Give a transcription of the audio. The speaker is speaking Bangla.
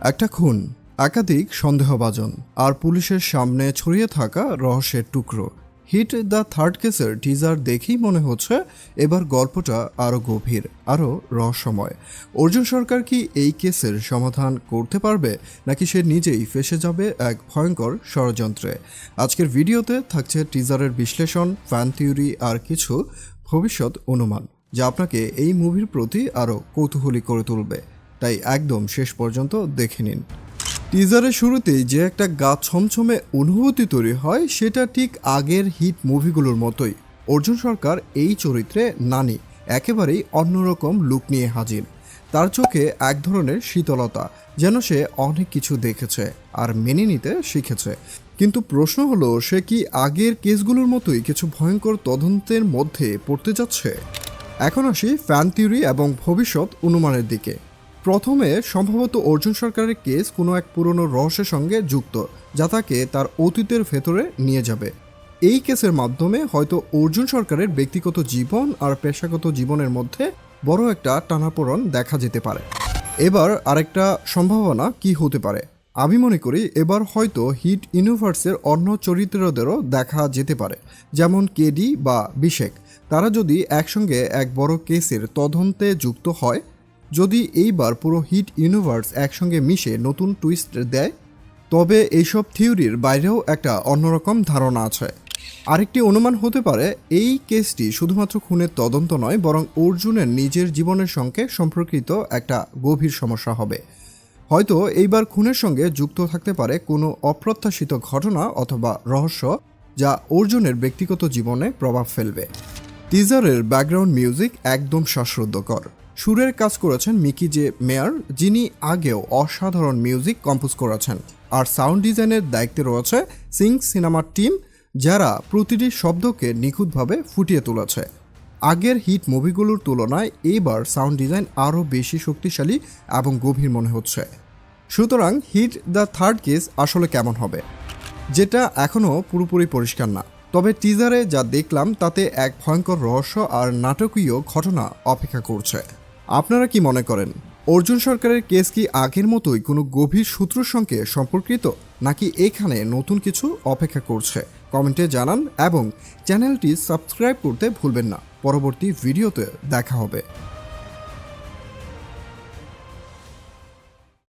একটা খুন, একাধিক সন্দেহভাজন আর পুলিশের সামনে ছড়িয়ে থাকা রহস্যের টুকরো। হিট দ্য থার্ড কেসের টিজার দেখেই মনে হচ্ছে এবার গল্পটা আরও গভীর, আরও রহস্যময়। অর্জুন সরকার কি এই কেসের সমাধান করতে পারবে, নাকি সে নিজেই ফেঁসে যাবে এক ভয়ঙ্কর ষড়যন্ত্রে? আজকের ভিডিওতে থাকছে টিজারের বিশ্লেষণ, ফ্যান থিওরি আর কিছু ভবিষ্যৎ অনুমান, যা আপনাকে এই মুভির প্রতি আরও কৌতূহলী করে তুলবে। তাই একদম শেষ পর্যন্ত দেখে নিন। টিজারের শুরুতেই যে একটা গা ছমছমে অনুভূতি তৈরি হয়, সেটা ঠিক আগের হিট মুভিগুলোর মতোই। অর্জুন সরকার এই চরিত্রে নানি একেবারেই অন্যরকম লুক নিয়ে হাজির। তার চোখে এক ধরনের শীতলতা, যেন সে অনেক কিছু দেখেছে আর মেনে নিতে শিখেছে। কিন্তু প্রশ্ন হলো, সে কি আগের কেসগুলোর মতোই কিছু ভয়ঙ্কর তদন্তের মধ্যে পড়তে যাচ্ছে? এখন আসি ফ্যান থিওরি এবং ভবিষ্যৎ অনুমানের দিকে। প্রথমে সম্ভবত অর্জুন সরকারের কেস কোনো এক পুরনো রহস্যের সঙ্গে যুক্ত, যা তাকে তার অতীতের ভেতরে নিয়ে যাবে। এই কেসের মাধ্যমে হয়তো অর্জুন সরকারের ব্যক্তিগত জীবন আর পেশাগত জীবনের মধ্যে বড় একটা টানাপোড়েন দেখা যেতে পারে। এবার আরেকটা সম্ভাবনা কি হতে পারে, আমি মনে করি এবার হয়তো হিট ইউনিভার্সের অন্য চরিত্রদেরও দেখা যেতে পারে, যেমন কেডি বা বিশেক। তারা যদি একসঙ্গে এক বড় কেসের তদন্তে যুক্ত হয়, যদি এইবার পুরো হিট ইউনিভার্স একসঙ্গে মিশে নতুন টুইস্ট দেয়, তবে এইসব থিওরির বাইরেও একটা অন্যরকম ধারণা আছে। আরেকটি অনুমান হতে পারে, এই কেসটি শুধুমাত্র খুনের তদন্ত নয়, বরং অর্জুনের নিজের জীবনের সঙ্গে সম্পর্কিত একটা গভীর সমস্যা হবে। হয়তো এইবার খুনের সঙ্গে যুক্ত থাকতে পারে কোনো অপ্রত্যাশিত ঘটনা অথবা রহস্য, যা অর্জুনের ব্যক্তিগত জীবনে প্রভাব ফেলবে। টিজারের ব্যাকগ্রাউন্ড মিউজিক একদম শ্বাসরুদ্ধকর। সুরের কাজ করেছেন মিকি জে মেয়ার, যিনি আগেও অসাধারণ মিউজিক কম্পোজ করেছেন। আর সাউন্ড ডিজাইনের দায়িত্বে রয়েছে সিং সিনেমার টিম, যারা প্রতিটি শব্দকে নিখুঁতভাবে ফুটিয়ে তুলেছে। আগের হিট মুভিগুলোর তুলনায় এবার সাউন্ড ডিজাইন আরও বেশি শক্তিশালী এবং গভীর মনে হচ্ছে। সুতরাং হিট দ্য থার্ড কেস আসলে কেমন হবে, যেটা এখনও পুরোপুরি পরিষ্কার না। তবে টিজারে যা দেখলাম, তাতে এক ভয়ঙ্কর রহস্য আর নাটকীয় ঘটনা অপেক্ষা করছে। আপনারা কি মনে করেন, অর্জুন সরকারের কেস কি আগের মতোই কোনো গভীর সূত্রের সঙ্গে সম্পর্কিত, নাকি এখানে নতুন কিছু অপেক্ষা করছে? কমেন্টে জানান এবং চ্যানেলটি সাবস্ক্রাইব করতে ভুলবেন না। পরবর্তী ভিডিওতে দেখা হবে।